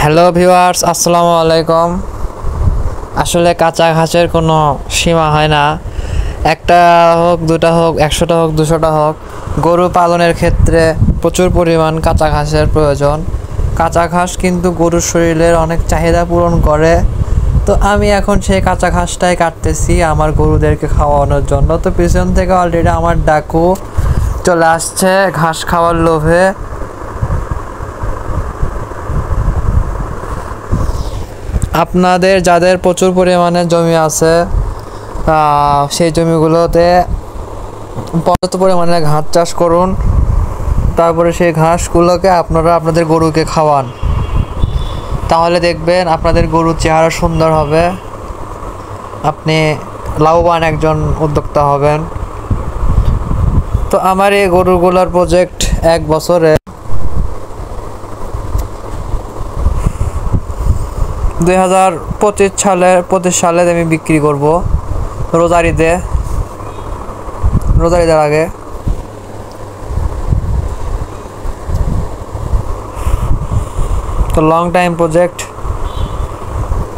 Hello viewers, আসসালামু আলাইকুম। আসলে কাঁচা ঘাসের কোনো সীমা হয় না। একটা হোক, দুটা হোক, 100টা হোক, 200টা হোক, গরু পালনের ক্ষেত্রে প্রচুর পরিমাণ কাঁচা ঘাসের প্রয়োজন। কাঁচা ঘাস কিন্তু গরুর শরীরের অনেক চাহিদা পূরণ করে। তো আমি এখন সেই কাঁচা ঘাসটাই কাটতেছি আমার গরুদেরকে খাওয়ানোর জন্য। তো পিছন থেকে অলরেডি আমার ডাকু চলে আসছে ঘাস খাওয়ার লোভে। আপনাদের যাদের প্রচুর পরিমাণে জমি আছে, সেই জমিগুলোতে পর্যাপ্ত পরিমাণে ঘাস চাষ করুন। তারপরে সেই ঘাসগুলোকে আপনারা আপনাদের গরুকে খাওয়ান। তাহলে দেখবেন আপনাদের গরুর চেহারা সুন্দর হবে, আপনি লাভবান একজন উদ্যোক্তা হবেন। তো আমার এই গরুগুলোর প্রজেক্ট 1 বছরে 2025 সালে আমি বিক্রি করব রোজার ঈদের আগে। তো লং টাইম প্রজেক্ট।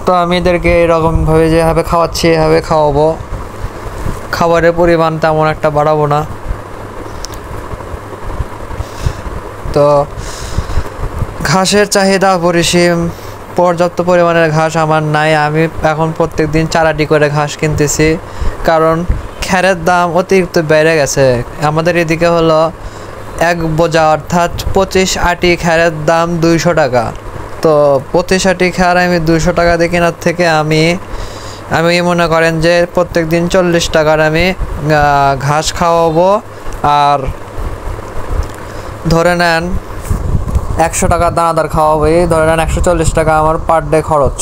তো আমি এদেরকে এরকমভাবে যেভাবে খাওয়াচ্ছি এভাবে খাওয়াবো। খাবারের পরিমাণ তেমন একটা বাড়াবো না। তো ঘাসের চাহিদা অপরিসীম, পর্যাপ্ত পরিমাণের ঘাস আমার নাই। আমি এখন প্রত্যেক দিন 4 আটি করে ঘাস কিনতেছি, কারণ খ্যারের দাম অতিরিক্ত বেড়ে গেছে। আমাদের এদিকে হলো 1 বোঝা অর্থাৎ 25 আটি খ্যারের দাম 200 টাকা। তো 25 আটি খ্যার আমি 200 টাকা দিয়ে কেনার থেকে আমি মনে করেন যে প্রত্যেক দিন 40 টাকার আমি ঘাস খাওয়াবো। আর ধরে নেন 100 টাকার দানাদার খাওয়াবো, ধরে নেন 140 টাকা আমার পার ডে খরচ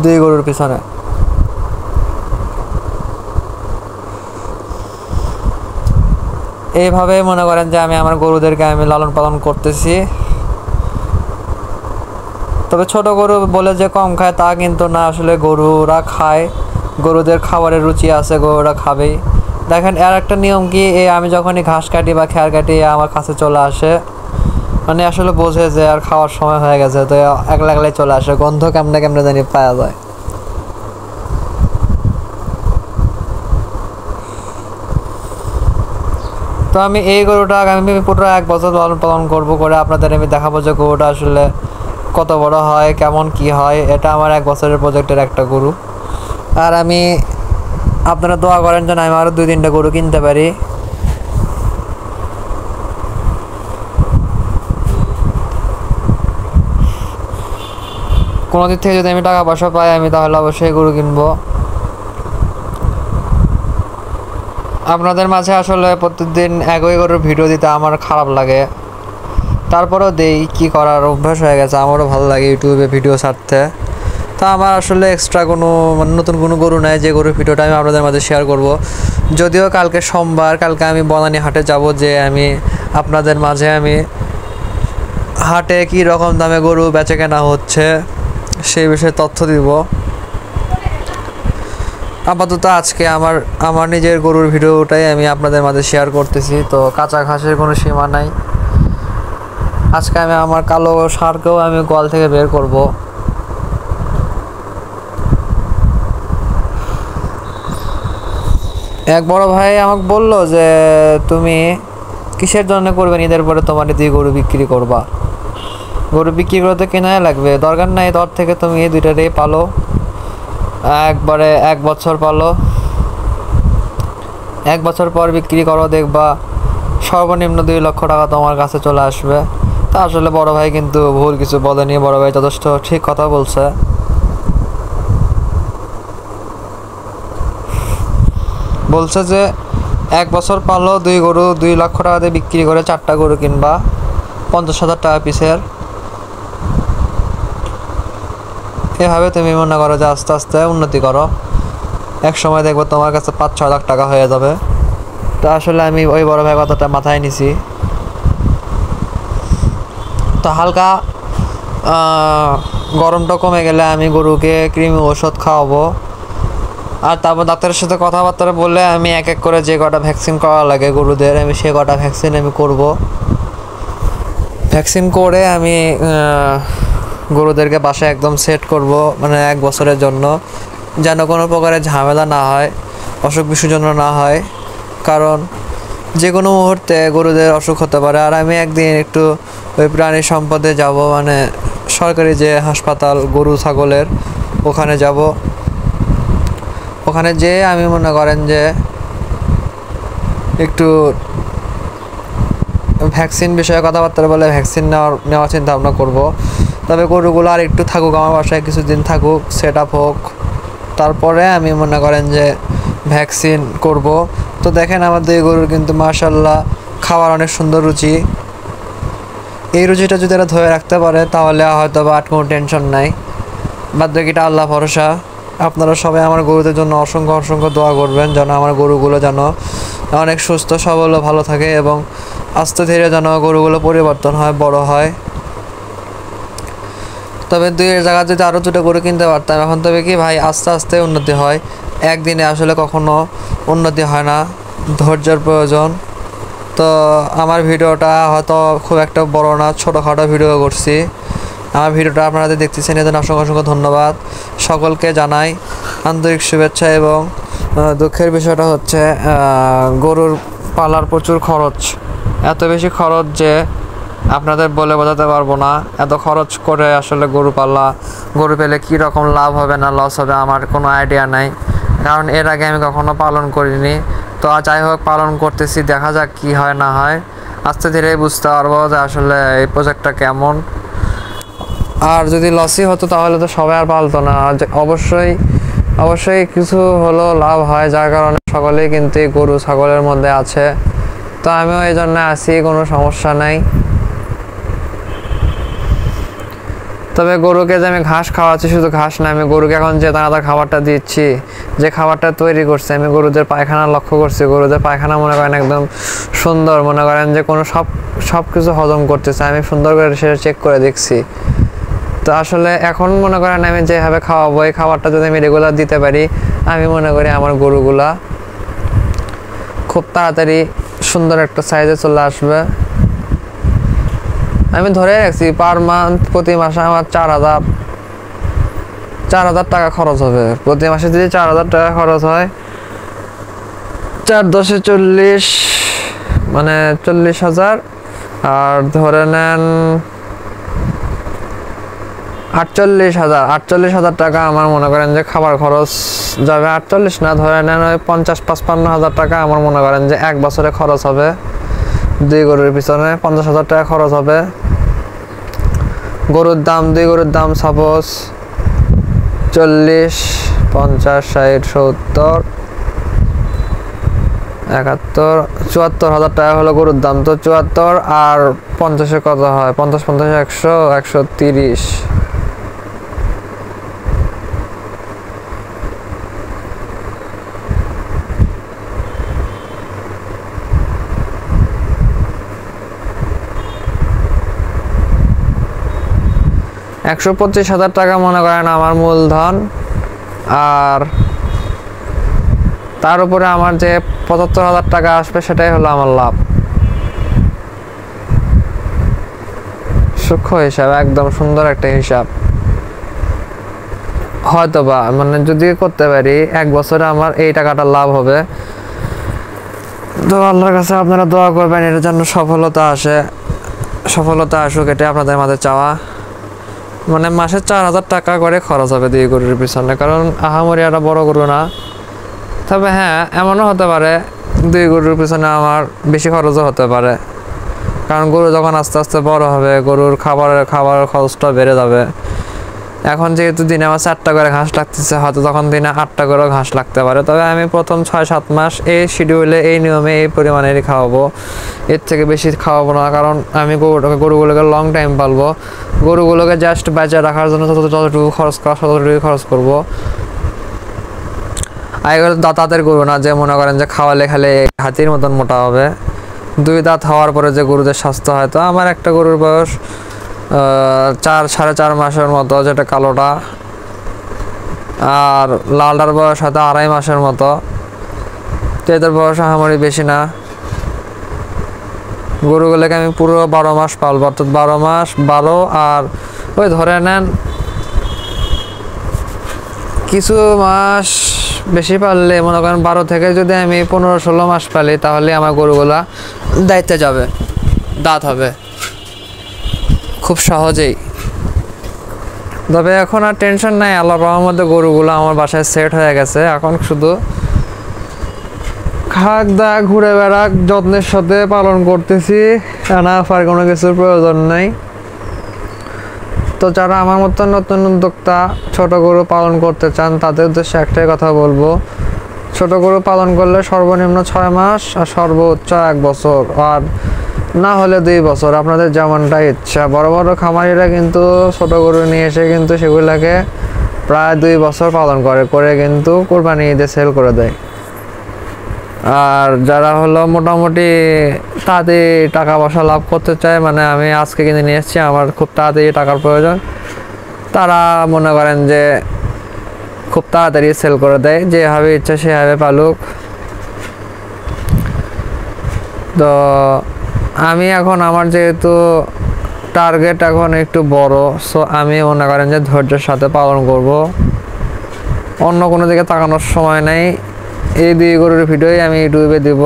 2 গরুর পিছনে। এইভাবে মনে করেন যে আমি আমার গরুদেরকে লালন পালন করতেছি। তবে ছোট গরু বলে যে কম খায় তা কিন্তু না, আসলে গরুরা খায়, গরুদের খাবারের রুচি আছে, গরুরা খাবেই। দেখেন এর একটা নিয়ম কি, আমি যখনই ঘাস কাটি বা খ্যার কাটি আমার কাছে চলে আসে, মানে আসলে বোঝে যে আর খাওয়ার সময় হয়ে গেছে। তো একলাই চলে আসে, গন্ধ কেমনে জানি পাওয়া যায়। তো আমি এই গরুটা আমি পুরো 1 বছর লালন পালন করবো, করে আপনাদের আমি দেখাবো যে গরুটা আসলে কত বড় হয়, কেমন কি হয়। এটা আমার 1 বছরের প্রজেক্টের একটা গরু। আর আপনারা দোয়া করেন যেন আমি আরও 2-3টা গরু কিনতে পারি। কোনো দিক থেকে যদি আমি টাকা পয়সা পাই আমি তাহলে অবশ্যই গরু কিনবো। আপনাদের মাঝে আসলে প্রতিদিন একই গরুর ভিডিও দিতে আমার খারাপ লাগে, তারপরেও দেই, কি করার, অভ্যাস হয়ে গেছে। আমারও ভালো লাগে ইউটিউবে ভিডিও ছাড়তে। তা আমার আসলে এক্সট্রা কোনো নতুন কোনো গরু নাই যে গরুর ভিডিওটা আমি আপনাদের মাঝে শেয়ার করব। যদিও কালকে সোমবার, কালকে আমি বনানী হাটে যাব, যে আমি আপনাদের মাঝে হাটে কী রকম দামে গরু বেচে কেনা হচ্ছে সেই বিষয়ে তথ্য দিব। আপাতত আজকে আমার নিজের গরুর ভিডিওটাই আমি আপনাদের মাঝে শেয়ার করতেছি। তো কাঁচা ঘাসের কোনো সীমা নাই। আজকে আমি আমার কালো ষাঁড়কেও আমি গোয়াল থেকে বের করব। এক বড় ভাই আমাকে বললো যে তুমি কিসের জন্য করবে, ঈদের পরে তোমার দিয়ে গরু বিক্রি করবা। গরু বিক্রি করতে কেনাই লাগবে, দরকার নাই, তোর থেকে তুমি এই 2টাতেই পালো, একবারে 1 বছর পালো, 1 বছর পর বিক্রি করো, দেখবা সর্বনিম্ন 2 লক্ষ টাকা তোমার কাছে চলে আসবে। তা আসলে বড় ভাই কিন্তু ভুল কিছু বলেনি, বড় ভাই যথেষ্ট ঠিক কথা বলছে। বলছে যে 1 বছর পালো, 2 গরু 2 লক্ষ টাকা দিয়ে বিক্রি করে 4টা গরু কিনবা 50,000 টাকা পিসের। এভাবে তুমি মনে করো যে আস্তে আস্তে উন্নতি করো, এক সময় দেখবো তোমার কাছে 5-6 লাখ টাকা হয়ে যাবে। তো আসলে আমি ওই বড় ভাই কথাটা মাথায় নিছি। তো হালকা গরমটা কমে গেলে আমি গরুকে কৃমি ওষুধ খাওয়াবো। আর তারপর ডাক্তারের সাথে কথাবার্তা বলে আমি এক এক করে যে কটা ভ্যাকসিন করা লাগে গরুদের, আমি সে কটা ভ্যাকসিন আমি করব। ভ্যাকসিন করে আমি গরুদেরকে বাসায় একদম সেট করব, মানে 1 বছরের জন্য, যেন কোনো প্রকারের ঝামেলা না হয়, অসুখ বিসুখ জন্য না হয়। কারণ যে কোনো মুহূর্তে গরুদের অসুখ হতে পারে। আর আমি একদিন একটু ওই প্রাণী সম্পদে যাব, মানে সরকারি যে হাসপাতাল গরু ছাগলের, ওখানে যাব। ওখানে যেয়ে আমি মনে করেন যে একটু ভ্যাকসিন বিষয়ে কথাবার্তা বলে ভ্যাকসিন নেওয়ার চিন্তা ভাবনা করবো। তবে গরুগুলো আর একটু থাকুক আমার বাসায়, কিছুদিন থাকুক, সেট আপ হোক, তারপরে আমি মনে করেন যে ভ্যাকসিন করব। তো দেখেন আমাদের এই গরুর কিন্তু মাশাআল্লাহ খাওয়ার অনেক সুন্দর রুচি। এই রুচিটা যদি এরা ধরে রাখতে পারে তাহলে হয়তো বা আর কোনো টেনশন নাই। বাদ বাকিটা আল্লাহ ভরসা। আপনারা সবাই আমার গরুদের জন্য অসংখ্য অসংখ্য দোয়া করবেন, যেন আমার গরুগুলো যেন অনেক সুস্থ সবল ও ভালো থাকে, এবং আস্তে ধীরে যেন গরুগুলো পরিবর্তন হয়, বড় হয়। তবে 2-এর জায়গায় যদি আরও 2টা গরু কিনতে পারতাম এখন, তবে কি ভাই আস্তে আস্তে উন্নতি হয়, একদিনে আসলে কখনো উন্নতি হয় না, ধৈর্যের প্রয়োজন। তো আমার ভিডিওটা হয়তো খুব একটা বড় না, ছোটোখাটো ভিডিও করছি। আমার ভিডিওটা আপনারা দেখতেছেন, এজন্য অসংখ্য অসংখ্য ধন্যবাদ। সকলকে জানাই আন্তরিক শুভেচ্ছা। এবং দুঃখের বিষয়টা হচ্ছে গরুর পালার প্রচুর খরচ, এত বেশি খরচ যে আপনাদের বলে বোঝাতে পারবো না। এত খরচ করে আসলে গরু পেলে কী রকম লাভ হবে না লস হবে আমার কোনো আইডিয়া নাই, কারণ এর আগে আমি কখনো পালন করিনি। তো যাই হোক, পালন করতেছি, দেখা যাক কি হয় না হয়, আস্তে ধীরে বুঝতে পারবো যে আসলে এই প্রজেক্টটা কেমন। আর যদি লসই হতো তাহলে তো সবাই আর পালতো না। অবশ্যই কিছু হলো লাভ হয়, যার কারণে সকলেই কিন্তু এই গরু ছাগলের মধ্যে আছে। তো আমিও এই জন্য আছি, কোনো সমস্যা নাই। তবে গরুকে যে আমি ঘাস খাওয়াচ্ছি, শুধু ঘাস না, আমি গরুকে এখন যে দানাদার খাবারটা দিচ্ছি, যে খাবারটা তৈরি করছি, আমি গরুদের পায়খানা লক্ষ্য করছি। গরুদের পায়খানা মনে করেন একদম সুন্দর, মনে করেন যে কোনো সব কিছু হজম করতেছে, আমি সুন্দর করে সেটা চেক করে দেখছি। তো আসলে এখন মনে করেন আমি যেভাবে খাওয়াবো, এই খাবারটা যদি আমি রেগুলার দিতে পারি, আমি মনে করি আমার গরুগুলা খুব তাড়াতাড়ি সুন্দর একটা সাইজে চলে আসবে। আমি ধরে রাখছি পার মান্থ, প্রতি মাসে আমার 4,000 টাকা খরচ হবে। প্রতি মাসে যদি 4,000 টাকা খরচ হয়, 4×10 = 40, মানে 40,000। আর ধরে নেন 48,000 টাকা আমার মনে করেন যে খাবার খরচ যাবে। 48 না, ধরে নেন ওই 50-55,000 টাকা আমার মনে করেন যে 1 বছরে খরচ হবে। 2 গরুর পিছনে 50,000 টাকা খরচ হবে। গরুর দাম, 2 গরুর দাম সাপোজ 40, 50, 60, 70, 71, 74,000 টাকা হলো গরুর দাম। তো 74 আর 50-এ কত হয়? 50, 100, 130। $125,000 টাকা মনে করেন আমার মূলধন, আর তার উপরে আমার যে 75,000 টাকা আসবে সেটাই হলো আমার লাভ। সূক্ষ্ম হিসাব, একদম সুন্দর একটা হিসাব। হয়তো বা মানে যদি করতে পারি 1 বছরে আমার এই টাকাটা লাভ হবে। তো আল্লাহর কাছে আপনারা দোয়া করবেন এর জন্য সফলতা আসুক, এটা আপনাদের মাঝে চাওয়া। মানে মাসে 4,000 টাকা করে খরচ হবে 2 গরুর পিছনে, কারণ আহামরি একটা বড় গরু না। তবে হ্যাঁ, এমনও হতে পারে 2 গরুর পিছনে আমার বেশি খরচও হতে পারে, কারণ গরু যখন আস্তে আস্তে বড় হবে, গরুর খাবারের খরচটা বেড়ে যাবে। এখন যেহেতু দিনে আমার 4টা করে ঘাস লাগতেছে, হয়তো তখন দিনে 8টা করেও ঘাস লাগতে পারে। তবে আমি প্রথম 6-7 মাস এই শিডিউলে, এই নিয়মে, এই পরিমাণেরই খাওয়াবো, এর থেকে বেশি খাওয়াবো না। কারণ আমি গরুগুলোকে লং টাইম পালবো। গরুগুলোকে জাস্ট বাঁচিয়ে রাখার জন্য যতটুকু খরচ করা ততটুকু খরচ করবো। আর এগুলো দাঁতের গরু না যে মনে করেন যে খাওয়ালে খালে হাতির মতন মোটা হবে। 2 দাঁত হওয়ার পরে যে গরুদের স্বাস্থ্য হয়, তো আমার একটা গরুর বয়স 4-4.5 মাসের মতো, যেটা কালোটা, আর লালটার বয়স হয়তো 2.5 মাসের মতো। তো এদের বয়স আহামরি বেশি না। গরুগুলোকে আমি পুরো 12 মাস পালবো, অর্থাৎ 12 মাস, 12 আর ওই ধরে নেন কিছু মাস বেশি পারলে মনে করেন 12 থেকে যদি আমি 15-16 মাস পালি তাহলে আমার গরুগুলা দায়িত্বে যাবে, দাঁত হবে খুব সহজেই। তবে এখন আর টেনশন নাই, আল্লাহর রহমতে গরুগুলো আমার বাসায় সেট হয়ে গেছে। এখন শুধু খাক দাক ঘুরে বেড়াক যত্নের সাথে পালন করতেছি, আর কোনো কিছুর প্রয়োজন নাই। তো যারা আমার মতো নতুন উদ্যোক্তা ছোট গরু পালন করতে চান তাদের উদ্দেশ্যে একটাই কথা বলবো, ছোট গরু পালন করলে সর্বনিম্ন 6 মাস আর সর্বোচ্চ 1 বছর, আর না হলে 2 বছর, আপনাদের যেমনটা ইচ্ছা। বড় বড় খামারিরা কিন্তু ছোট গরু নিয়ে এসে কিন্তু সেগুলোকে প্রায় 2 বছর পালন করে কিন্তু কোরবানি ঈদে সেল করে দেয়। আর যারা হলো মোটামুটি তাড়াতাড়ি টাকা পয়সা লাভ করতে চায়, মানে আমি আজকে কিনে নিয়ে এসেছি আমার খুব তাড়াতাড়ি টাকার প্রয়োজন, তারা মনে করেন যে খুব তাড়াতাড়ি সেল করে দেয়, যেভাবে ইচ্ছা সেভাবে পালুক। তো আমি এখন আমার যেহেতু টার্গেট এখন একটু বড়, সো আমি মনে করেন যে ধৈর্যের সাথে পালন করব, অন্য কোনো দিকে তাকানোর সময় নেই। এই 2 গরুর ভিডিওই আমি ইউটিউবে দিব।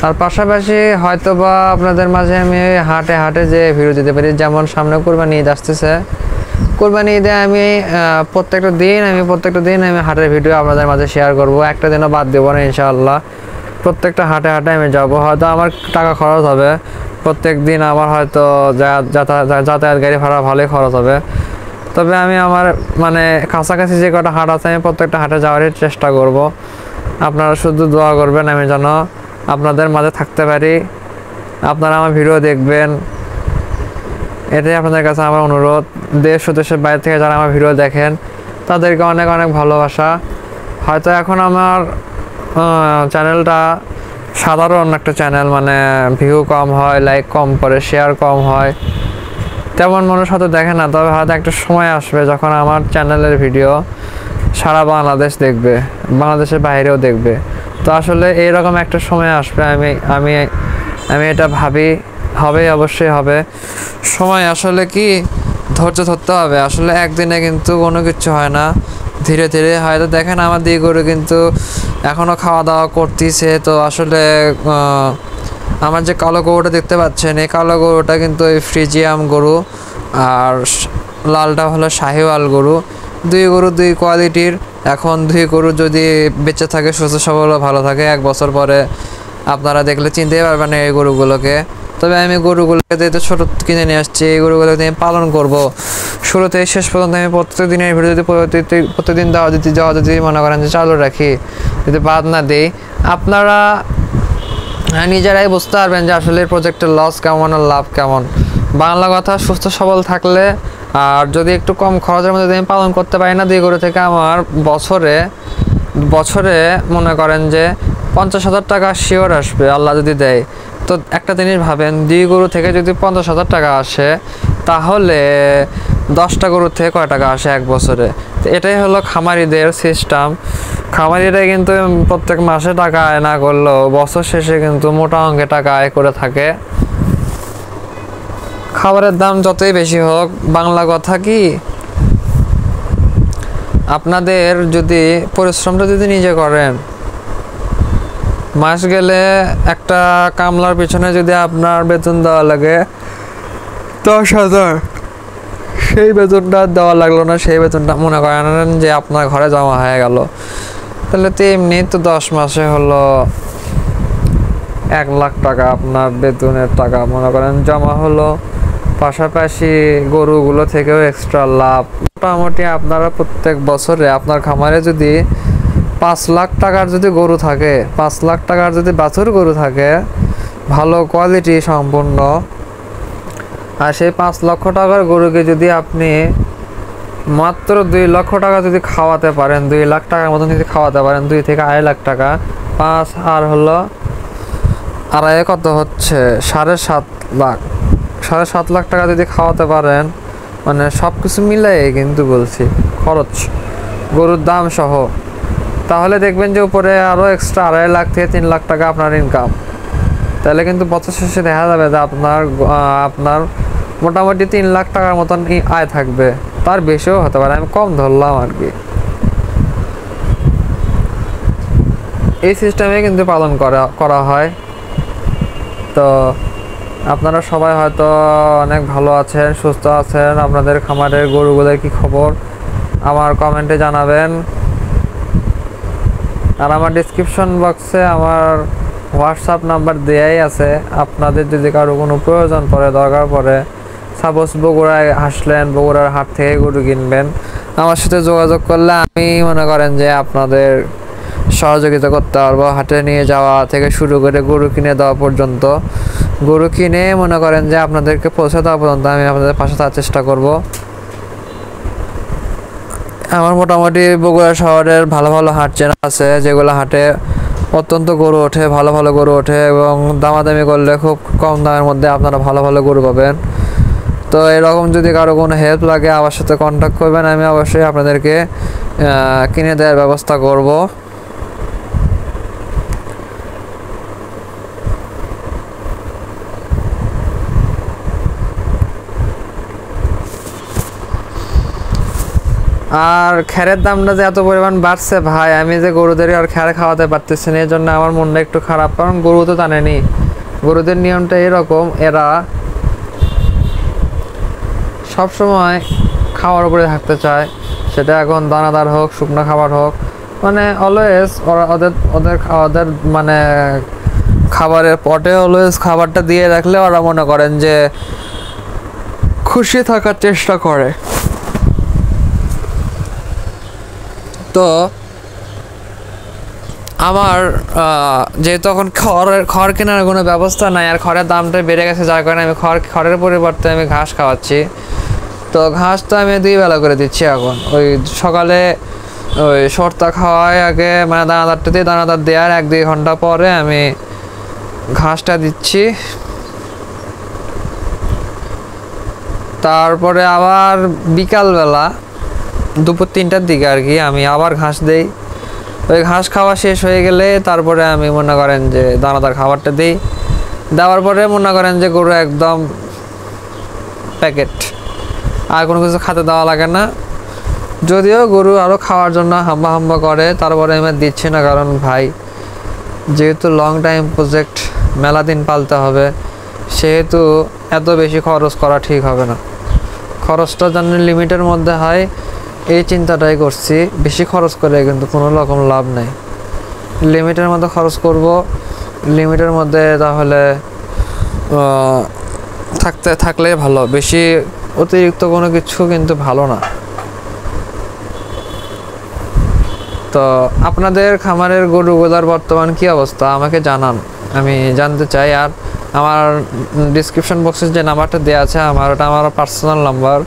আর পাশাপাশি হয়তোবা আপনাদের মাঝে আমি হাটে হাটে যে ভিডিও দিতে পারি, যেমন সামনে কোরবানি ঈদ আসতেছে, কোরবানি ঈদে আমি প্রত্যেকটা দিন আমি হাটের ভিডিও আপনাদের মাঝে শেয়ার করব, একটা দিনও বাদ দেবো না ইনশাআল্লাহ। প্রত্যেকটা হাটে হাটে আমি যাব, হয়তো আমার টাকা খরচ হবে, প্রত্যেক দিন আমার হয়তো যাতায়াত গাড়ি ভাড়া ভালোই খরচ হবে। তবে আমি আমার মানে কাছাকাছি যে কটা হাট আছে আমি প্রত্যেকটা হাটে যাওয়ারই চেষ্টা করব। আপনারা শুধু দোয়া করবেন আমি যেন আপনাদের মাঝে থাকতে পারি, আপনারা আমার ভিডিও দেখবেন, এটাই আপনাদের কাছে আমার অনুরোধ। দেশ ও দেশের বাইরে থেকে যারা আমার ভিডিও দেখেন তাদেরকে অনেক অনেক ভালোবাসা। হয়তো এখন আমার চ্যানেলটা সাধারণ একটা চ্যানেল, মানে ভিউ কম হয়, লাইক কম করে, শেয়ার কম হয়, তেমন মানুষ হয়তো দেখে না। তবে হয়তো একটা সময় আসবে যখন আমার চ্যানেলের ভিডিও সারা বাংলাদেশ দেখবে, বাংলাদেশের বাইরেও দেখবে। তো আসলে এইরকম একটা সময় আসবে, আমি এটা ভাবি, হবে, অবশ্যই হবে। সময় আসলে কি ধৈর্য ধরতে হবে, আসলে একদিনে কিন্তু কোনো কিছু হয় না, ধীরে ধীরে হয়তো দেখেন আমার দিকে গরু কিন্তু এখনও খাওয়া দাওয়া করতেছে। তো আসলে আমার যে কালো গরুটা দেখতে পাচ্ছেন, এই কালো গরুটা কিন্তু ওই ফ্রিজিয়াম গরু, আর লালটা হলো শাহিওয়াল গরু। 2 গরু 2 কোয়ালিটির। এখন 2 গরু যদি বেঁচে থাকে, সুস্থ সবল ভালো থাকে, 1 বছর পরে আপনারা দেখলে চিনতেই পারবেন এই গরুগুলোকে। তবে আমি গরুগুলোকে যেহেতু ছোটো কিনে নিয়ে আসছি, এই গরুগুলোকে আমি পালন করব শুরু থেকে শেষ পর্যন্ত। আমি প্রত্যেক দিনের ভিডিও যদি প্রতিদিন দেওয়া যদি মনে করেন যে চালু রাখি, যদি বাদ না দিই, আপনারা নিজেরাই বুঝতে পারবেন যে আসলে এই প্রজেক্টের লস কেমন আর লাভ কেমন। বাংলা কথা, সুস্থ সবল থাকলে আর যদি একটু কম খরচের মধ্যে আমি পালন করতে পারি না, 2 গরু থেকে আমার বছরে মনে করেন যে 50,000 টাকা শিওর আসবে, আল্লাহ যদি দেয়। তো একটা জিনিস ভাবেন, 2 গরু থেকে যদি 50,000 টাকা আসে, তাহলে 10টা গরুর থেকে কয় টাকা আসে 1 বছরে? তো এটাই হলো খামারিদের সিস্টেম। খামারিরা কিন্তু প্রত্যেক মাসে টাকা আয় না করলেও বছর শেষে কিন্তু মোটা অঙ্কে টাকা আয় করে থাকে। খাবারের দাম যতই বেশি হোক, বাংলা কথা কি, আপনাদের যদি পরিশ্রমটা যদি নিজে করেন, মাস গেলে একটা কামলার পিছনে যদি আপনার বেতন দেওয়া লাগে 10,000, সেই বেতনটা দেওয়া লাগলো না, সেই বেতনটা মনে করেন যে আপনার ঘরে জমা হয়ে গেল, তাহলে তো এমনি তো 10 মাসে হলো 1 লাখ টাকা আপনার বেতনের টাকা মনে করেন জমা হলো। পাশাপাশি গরুগুলো থেকেও এক্সট্রা লাভ। মোটামুটি আপনারা প্রত্যেক বছরে আপনার খামারে যদি 5 লাখ টাকার যদি গরু থাকে, 5 লাখ টাকার যদি বাছুর গরু থাকে ভালো কোয়ালিটি সম্পূর্ণ, আর সেই 5 লক্ষ টাকার গরুকে যদি আপনি মাত্র 2 লক্ষ টাকা যদি খাওয়াতে পারেন, 2 লাখ টাকার মতন যদি খাওয়াতে পারেন, 2 থেকে 2.5 লাখ টাকা, 5 আর হলো 2.5 কত হচ্ছে 7.5 লাখ, 7.5 লাখ টাকা যদি খাওয়াতে পারেন, মানে সব কিছু মিলাই কিন্তু বলছি খরচ গরুর দাম সহ, তাহলে দেখবেন যে উপরে আরও এক্সট্রা 2.5 লাখ থেকে 3 লাখ টাকা আপনার ইনকাম। তাহলে কিন্তু বছর শেষে দেখা যাবে যে আপনার মোটামুটি 3 লাখ টাকার মতন আয় থাকবে, তার বেশিও হতে পারে, আমি কম ধরলাম আর কি। এই সিস্টেমে কিন্তু পালন করা হয়। তো আপনারা সবাই হয়তো অনেক ভালো আছেন, সুস্থ আছেন। আপনাদের খামারের গরুগুলোর কি খবর আমার কমেন্টে জানাবেন। আর আমার ডিসক্রিপশন বক্সে আমার হোয়াটসঅ্যাপ নাম্বার দেয়াই আছে। আপনাদের যদি কারো কোনো প্রয়োজন পড়ে, দরকার পড়ে, সাপোজ বগুড়ায় আসলেন, বগুড়ার হাট থেকে গরু কিনবেন, আমার সাথে যোগাযোগ করলে আমি মনে করেন যে আপনাদের সহযোগিতা করতে পারবো। হাটে নিয়ে যাওয়া থেকে শুরু করে গরু কিনে দেওয়া পর্যন্ত, গরু কিনে মনে করেন যে আপনাদেরকে পৌঁছে দেওয়া পর্যন্ত আমি আপনাদের পাশে থাকার চেষ্টা করব। আমার মোটামুটি বগুড়া শহরের ভালো ভালো হাট চেনা আছে, যেগুলো হাটে অত্যন্ত গরু ওঠে, ভালো ভালো গরু ওঠে, এবং দামাদামি করলে খুব কম দামের মধ্যে আপনারা ভালো ভালো গরু পাবেন। তো এরকম যদি কারো কোনো হেল্প লাগে আমার সাথে কন্ট্যাক্ট করবেন, আমি অবশ্যই আপনাদেরকে কিনে দেওয়ার ব্যবস্থা করব। আর খ্যারের দামটা যে এত পরিমাণ বাড়ছে ভাই, আমি যে গরুদের আর খ্যার খাওয়াতে পারতেছি না, এই জন্য আমার মনটা একটু খারাপ। কারণ গরু তো জানেনি, গরুদের নিয়মটা এরকম, এরা সবসময় খাওয়ার উপরে থাকতে চায়, সেটা এখন দানাদার হোক, শুকনো খাবার হোক, মানে অলওয়েজ ওরা ওদের মানে খাবারের পটে অলওয়েজ খাবারটা দিয়ে রাখলে ওরা মনে করেন যে খুশি থাকার চেষ্টা করে। তো আমার যেহেতু এখন খড় কেনার কোনো ব্যবস্থা নাই, আর খড়ের দামটা বেড়ে গেছে, যার কারণে আমি খড়ের পরিবর্তে আমি ঘাস খাওয়াচ্ছি। তো ঘাস তো আমি 2 বেলা করে দিচ্ছি এখন। ওই সকালে ওই সর্তা খাওয়ায় আগে, মানে দানাদারটা দিয়ে দানাদার দেওয়ার 1-2 ঘন্টা পরে আমি ঘাসটা দিচ্ছি। তারপরে আবার বিকালবেলা দুপুর 3টার দিকে আর কি আমি আবার ঘাস দেই। ওই ঘাস খাওয়া শেষ হয়ে গেলে তারপরে আমি মনে করেন যে দানাদার খাবারটা দিই। দেওয়ার পরে মনে করেন যে গরু একদম প্যাকেট, আর কোনো কিছু খেতে দেওয়া লাগে না। যদিও গরু আরও খাওয়ার জন্য হাম্বা হাম্বা করে, তারপরে আমি দিচ্ছি না। কারণ ভাই, যেহেতু লং টাইম প্রজেক্ট, মেলা দিন পালতে হবে, সেহেতু এত বেশি খরচ করা ঠিক হবে না। খরচটা যেন লিমিটের মধ্যে হয়, এই চিন্তাটাই করছি। বেশি খরচ করে কিন্তু কোনো রকম লাভ নেই। লিমিটের মধ্যে খরচ করব, লিমিটের মধ্যে তাহলে থাকলে ভালো। বেশি অতিরিক্ত কোনো কিছু কিন্তু ভালো না। তো আপনাদের খামারের গরুগুলার বর্তমান কি অবস্থা আমাকে জানান, আমি জানতে চাই। আর আমার ডিসক্রিপশন বক্সে যে নাম্বারটা দেওয়া আছে ওটা আমার পার্সোনাল নাম্বার।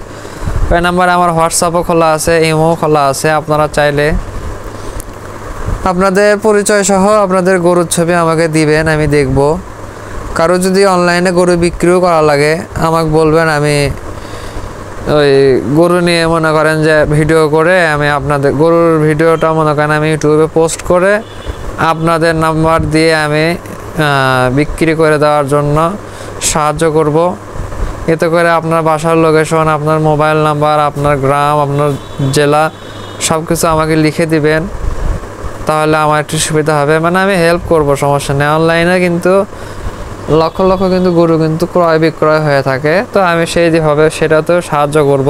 ওই নাম্বারে আমার হোয়াটসঅ্যাপও খোলা আছে, ইমোও খোলা আছে। আপনারা চাইলে আপনাদের পরিচয় সহ আপনাদের গরুর ছবি আমাকে দিবেন, আমি দেখব। কারো যদি অনলাইনে গরু বিক্রিও করা লাগে আমাকে বলবেন, আমি ওই গরু নিয়ে মনে করেন যে ভিডিও করে আমি আপনাদের গরুর ভিডিওটা মনে করেন আমি ইউটিউবে পোস্ট করে আপনাদের নাম্বার দিয়ে আমি বিক্রি করে দেওয়ার জন্য সাহায্য করব। এতে করে আপনার বাসার লোকেশন, আপনার মোবাইল নাম্বার, আপনার গ্রাম, আপনার জেলা সব কিছু আমাকে লিখে দিবেন, তাহলে আমার একটু সুবিধা হবে। মানে আমি হেল্প করব, সমস্যা নেই। অনলাইনে কিন্তু লক্ষ লক্ষ কিন্তু গরু কিন্তু ক্রয় বিক্রয় হয়ে থাকে, তো আমি সেই যেভাবে সেটাতেও সাহায্য করব।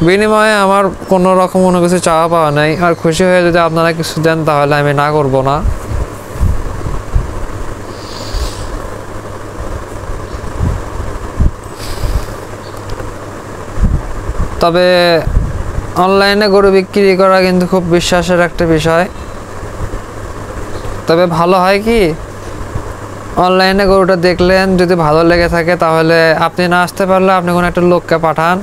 বিনিময়ে আমার কোনো রকম কোনো কিছু চাওয়া পাওয়া নেই। আর খুশি হয়ে যদি আপনারা কিছু দেন তাহলে আমি না করব না। তবে অনলাইনে গরু বিক্রি করা কিন্তু খুব বিশ্বাসের একটা বিষয়। তবে ভালো হয় কি, অনলাইনে গরুটা দেখলেন, যদি ভালো লেগে থাকে তাহলে আপনি না আসতে পারলে আপনি কোনো একটা লোককে পাঠান,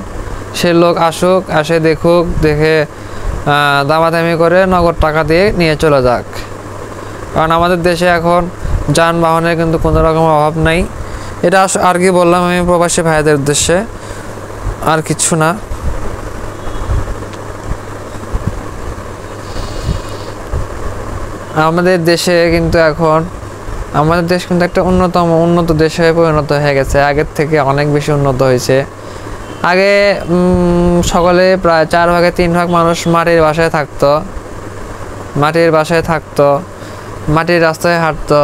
সেই লোক আসুক, এসে দেখুক, দেখে দামাদামি করে নগদ টাকা দিয়ে নিয়ে চলে যাক। কারণ আমাদের দেশে এখন যানবাহনের কিন্তু কোনো রকম অভাব নাই। এটা আর কি বললাম আমি প্রবাসী ভাইদের উদ্দেশ্যে, আর কিছু না। আমাদের দেশে কিন্তু এখন আমাদের দেশ কিন্তু একটা উন্নত দেশ হয়ে পরিণত হয়ে গেছে, আগের থেকে অনেক বেশি উন্নত হয়েছে। আগে সকলে প্রায় 4 ভাগে 3 ভাগ মানুষ মাটির বাসায় থাকতো, মাটির রাস্তায় হাঁটতো,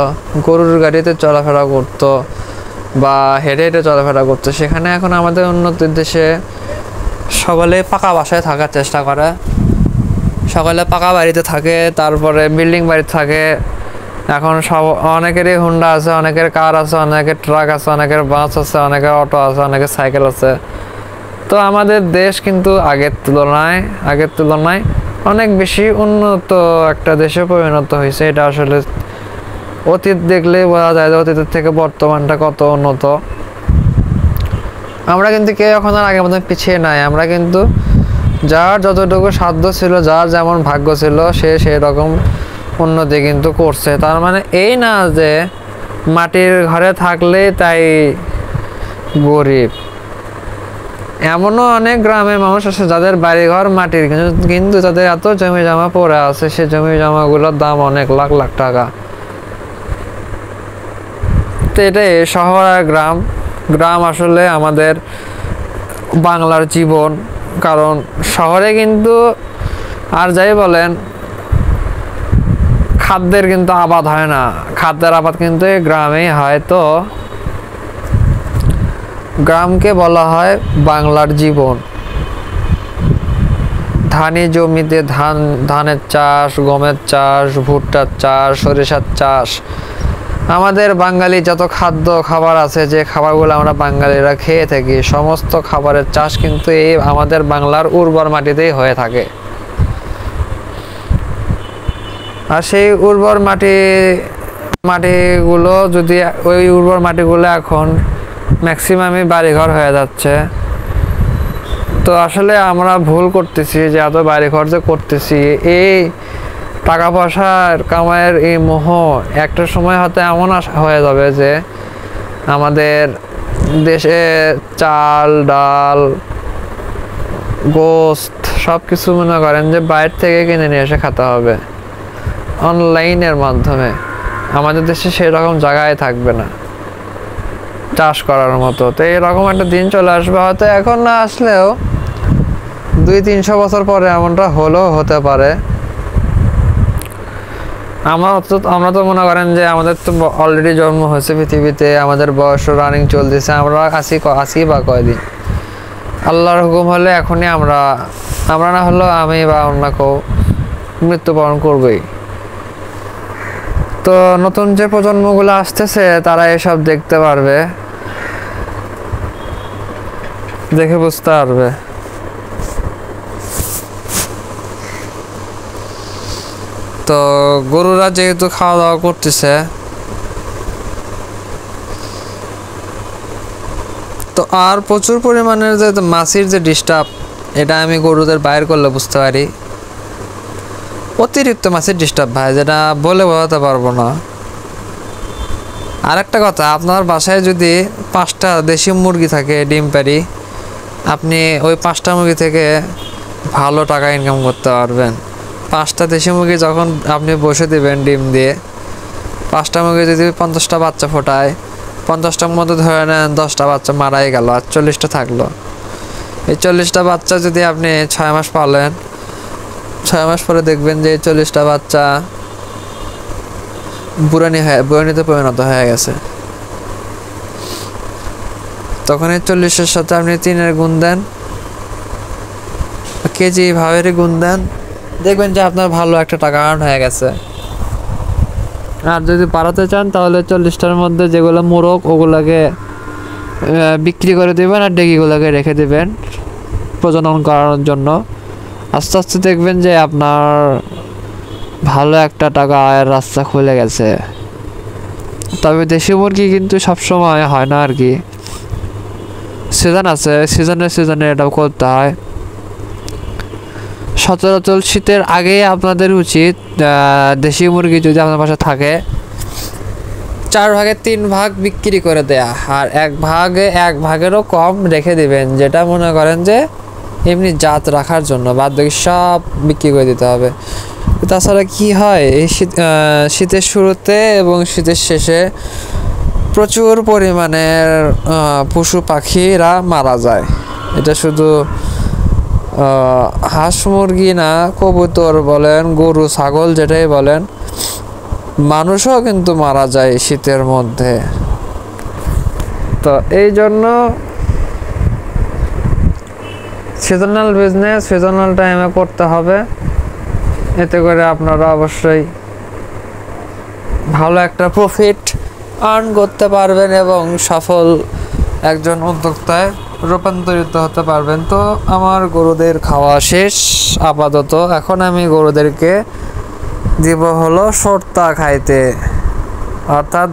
গরুর গাড়িতে চলাফেরা করতো বা হেঁটে হেঁটে চলাফেরা করতো। সেখানে এখন আমাদের উন্নত দেশে সকলে পাকা বাসায় থাকার চেষ্টা করে, সকলে পাকা বাড়িতে থাকে, তারপরে বিল্ডিং বাড়িতে থাকে। এখন অনেকেরই হুন্ডা আছে, অনেকের কার আছে, অনেকের ট্রাক আছে, অনেকের বাস আছে, অনেকের অটো আছে, অনেকের সাইকেল আছে। তো আমাদের দেশ কিন্তু আগের তুলনায় অনেক বেশি উন্নত একটা দেশে পরিণত হয়েছে। এটা আসলে অতীত দেখলে বোঝা যায় যে অতীতের থেকে বর্তমানটা কত উন্নত। আমরা কিন্তু কেউ এখন আর আগের মতো পিছিয়ে নাই। আমরা কিন্তু যার যতটুকু সাধ্য ছিল, যার যেমন ভাগ্য ছিল, সে সেই রকম উন্নতি কিন্তু করছে। তার মানে এই না যে মাটির ঘরে থাকলে তাই গরিব। এমনও অনেক গ্রামের মানুষ আছে যাদের বাড়িঘর মাটির, কিন্তু তাদের এত জমি জমা পড়ে আছে, সে জমি জমাগুলোর দাম অনেক লাখ লাখ টাকা। তো এটাই শহর আর গ্রাম আসলে আমাদের বাংলার জীবন। কারণ শহরে কিন্তু আর যাই বলেন খাদ্যের কিন্তু আবাদ হয় না, খাদ্যের আবাদ কিন্তু গ্রামেই হয়। তো গ্রামকে বলা হয় বাংলার জীবন। ধানি জমিতে ধানের চাষ, গমের চাষ, ভুট্টার চাষ, সরিষার চাষ। আমাদের বাঙালি যত খাবার আছে, যে খাবারগুলো আমরা বাঙালিরা খেয়ে থাকি, সমস্ত খাবারের চাষ কিন্তু এই আমাদের বাংলার উর্বর মাটিতেই হয়ে থাকে। আর সেই উর্বর মাটিগুলো যদি ওই উর্বর মাটিগুলো এখন ম্যাক্সিমামই বাড়িঘর হয়ে যাচ্ছে। তো আসলে আমরা ভুল করতেছি যে এত বাড়িঘর যে করতেছি, এই টাকা পয়সার কামাইয়ের এই মোহ একটা সময় হয়তো এমন হয়ে যাবে যে আমাদের দেশে চাল ডাল গোস্ত সব কিছু মনে করেন যে বাইরে থেকে কিনে নিয়ে এসে খেতে হবে অনলাইনের মাধ্যমে। আমাদের দেশে সেরকম জায়গায় থাকবে না চাষ করার মতো। তো এরকম একটা দিন চলে আসবে, হয়তো এখন না আসলেও 200-300 বছর পরে এমনটা হতে পারে। আমরা তো মনে করেন যে আমাদের তো অলরেডি জন্ম হয়েছে পৃথিবীতে, আমাদের বয়স রানিং চলতেছে, আমরা আসি বা কয়দিন। আল্লাহর হুকুম হলে এখনই আমরা না হলেও আমি বা অন্য কেউ মৃত্যুবরণ করবেই। তো নতুন যে প্রজন্মগুলো আসতেছে তারা এসব দেখতে পারবে, দেখে বুঝতে পারবে। তো গরুরা যেহেতু খাওয়া দাওয়া করতেছে, তো আর প্রচুর পরিমাণের যে মাছির যে ডিস্টার্ব, এটা আমি গরুদের বাইর করলে বুঝতে পারি। অতিরিক্ত মাছের ডিস্টার্ব ভাই, যেটা বলে বোঝাতে পারবো না। আর একটা কথা, আপনার বাসায় যদি 5টা দেশি মুরগি থাকে ডিম পারি, আপনি ওই 5টা মুরগি থেকে ভালো টাকা ইনকাম করতে পারবেন। 5টা দেশি মুরগি যখন আপনি বসে দেবেন ডিম দিয়ে, 5টা মুরগি যদি 50টা বাচ্চা ফোটায়, 50টার মধ্যে ধরে নেন 10টা বাচ্চা মারাই গেল, আর 40টা থাকলো। এই 40টা বাচ্চা যদি আপনি 6 মাস পালেন, 6 মাস পরে দেখবেন যে 40টা বাচ্চা বুড়ানিতে পরিণত হয়ে গেছে। তখন এই 40-এর সাথে আপনি 3-এর গুণ দেন, কেজি ভাবের গুণ দেন, দেখবেন যে আপনার ভালো একটা টাকা আর্ন হয়ে গেছে। আর যদি বাড়াতে চান তাহলে 40টার মধ্যে যেগুলো মোরগ ওগুলোকে বিক্রি করে দেবেন, আর ডেগিগুলোকে রেখে দেবেন প্রজনন করানোর জন্য। আস্তে আস্তে দেখবেন যে আপনার ভালো একটা টাকা আয়ের রাস্তা খুলে গেছে। তবে দেশি মুরগি কিন্তু সবসময় হয় না আর কি, সিজন আছে, সিজনে এটা করতে হয়। সচরাচর শীতের আগে আপনাদের উচিত দেশি মুরগি যদি আপনার বাসায় থাকে 4 ভাগের 3 ভাগ বিক্রি করে দেয়া, আর 1 ভাগেরও কম রেখে দিবেন, যেটা মনে করেন যে এমনি জাত রাখার জন্য, বাদ বাকি সব বিক্রি করে দিতে হবে। তাছাড়া কি হয়, এই শীতের শুরুতে এবং শীতের শেষে প্রচুর পরিমাণের পশু পাখিরা মারা যায়। এটা শুধু হাঁস মুরগি না, কবুতর বলেন, গরু ছাগল যেটাই বলেন, মানুষও কিন্তু মারা যায় শীতের মধ্যে। তো এই জন্য সিজনাল বিজনেস সিজনাল টাইমে করতে হবে, এতে করে আপনারা অবশ্যই ভালো একটা প্রফিট আর্ন করতে পারবেন এবং সফল একজন উদ্যোক্তায় রূপান্তরিত হতে পারবেন। তো আমার গরুদের খাওয়া শেষ আপাতত, এখন আমি গরুদেরকে দিব হলো সর্তা খাইতে, অর্থাৎ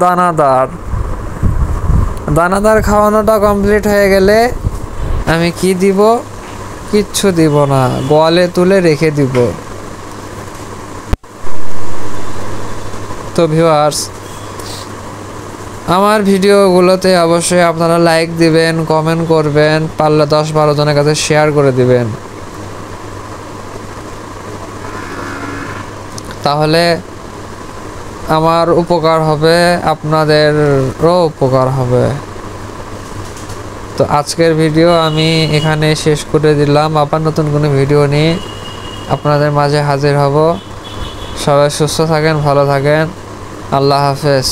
দানাদার খাওয়ানোটা কমপ্লিট হয়ে গেলে আমি কি দিব, কিচ্ছু দিব না, গোয়ালে তুলে রেখে দিব। তো ভিউয়ার্স, আমার ভিডিওগুলোতে অবশ্যই আপনারা লাইক দিবেন, কমেন্ট করবেন, পারলে 10-12 জনের কাছে শেয়ার করে দিবেন, তাহলে আমার উপকার হবে, আপনাদেরও উপকার হবে। তো আজকের ভিডিও আমি এখানে শেষ করে দিলাম। আবার নতুন কোনো ভিডিও নিয়ে আপনাদের মাঝে হাজির হব। সবাই সুস্থ থাকেন, ভালো থাকেন, আল্লাহ হাফেজ।